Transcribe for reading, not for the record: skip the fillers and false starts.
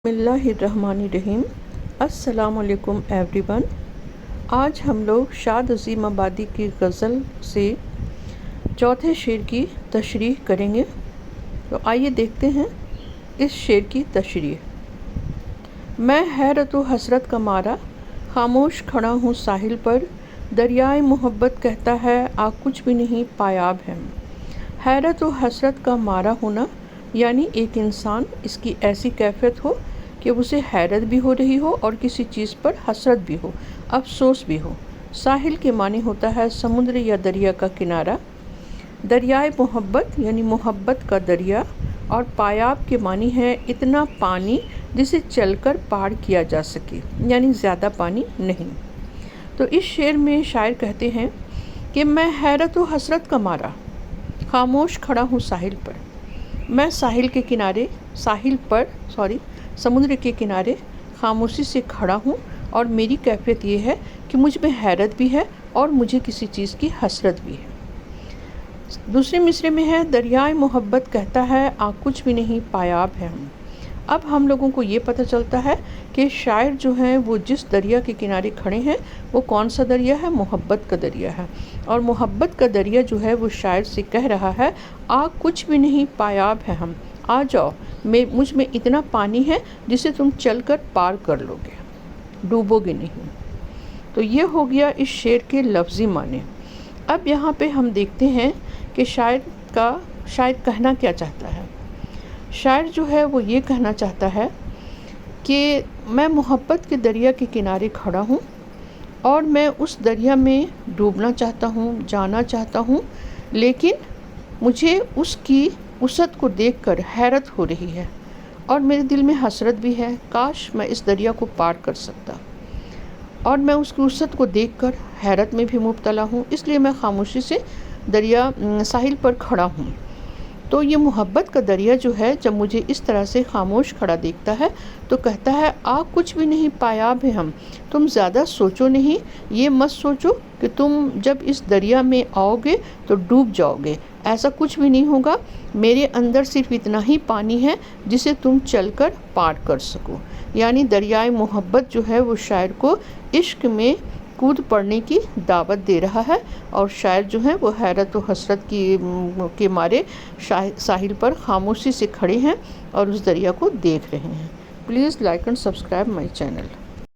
بسم اللہ الرحمن الرحیم۔ السلام علیکم ایوری ون۔ آج ہم لوگ شاد عظیم آبادی کی غزل سے چوتھے شعر کی تشریح کریں گے، تو آئیے دیکھتے ہیں اس شعر کی تشریح۔ میں حیرت و حسرت کا مارا خاموش کھڑا ہوں ساحل پر، دریائے محبت کہتا ہے آ کچھ بھی نہیں پایاب ہے۔ حیرت و حسرت کا مارا ہونا یعنی ایک انسان اس کی ایسی کیفیت ہو کہ اسے حیرت بھی ہو رہی ہو اور کسی چیز پر حسرت بھی ہو، افسوس بھی ہو۔ ساحل کے معنی ہوتا ہے سمندر یا دریا کا کنارہ، دریائے محبت یعنی محبت کا دریا، اور پایاب کے معنی ہے اتنا پانی جسے چل کر پار کیا جا سکے، یعنی زیادہ پانی نہیں۔ تو اس شعر میں شاعر کہتے ہیں کہ میں حیرت و حسرت کا مارا خاموش کھڑا ہوں ساحل پر، میں سمندر کے کنارے خاموشی سے کھڑا ہوں، اور میری کیفیت یہ ہے کہ مجھ میں حیرت بھی ہے اور مجھے کسی چیز کی حسرت بھی ہے۔ دوسرے مصرعے میں ہے دریائے محبت کہتا ہے آ کچھ بھی نہیں پایاب ہے ہم۔ اب ہم لوگوں کو یہ پتہ چلتا ہے کہ شاعر جو ہیں وہ جس دریا کے کنارے کھڑے ہیں وہ کون سا دریا ہے؟ محبت کا دریا ہے، اور محبت کا دریا جو ہے وہ شاعر سے کہہ رہا ہے آ کچھ بھی نہیں پایاب ہے ہم، آ جاؤ، مجھ میں اتنا پانی ہے جسے تم چل کر پار کر لو گے، ڈوبو گے نہیں۔ تو یہ ہو گیا اس شعر کے لفظی معنی۔ اب یہاں پہ ہم دیکھتے ہیں کہ شاعر کہنا کیا چاہتا ہے۔ شاعر جو ہے وہ یہ کہنا چاہتا ہے کہ میں محبت کے دریا کے کنارے کھڑا ہوں اور میں اس دریا میں ڈوبنا چاہتا ہوں، جانا چاہتا ہوں، لیکن مجھے اس کی وسعت کو دیکھ کر حیرت ہو رہی ہے اور میرے دل میں حسرت بھی ہے، کاش میں اس دریا کو پار کر سکتا، اور میں اس کی وسعت کو دیکھ کر حیرت میں بھی مبتلا ہوں، اس لیے میں خاموشی سے ساحل پر کھڑا ہوں۔ تو یہ محبت کا دریا جو ہے جب مجھے اس طرح سے خاموش کھڑا دیکھتا ہے تو کہتا ہے آ کچھ بھی نہیں پایاب ہے ہم، تم زیادہ سوچو نہیں، یہ مت سوچو کہ تم جب اس دریا میں آؤ گے تو ڈوب جاؤ گے، ایسا کچھ بھی نہیں ہوگا، میرے اندر صرف اتنا ہی پانی ہے جسے تم چل کر پار کر سکو۔ یعنی دریائے محبت جو ہے وہ شاعر کو عشق میں کود پڑنے کی دعوت دے رہا ہے، اور شاعر جو ہیں وہ حیرت و حسرت کے مارے ساحل پر خاموشی سے کھڑے ہیں اور اس دریا کو دیکھ رہے ہیں۔ Please like and subscribe my channel.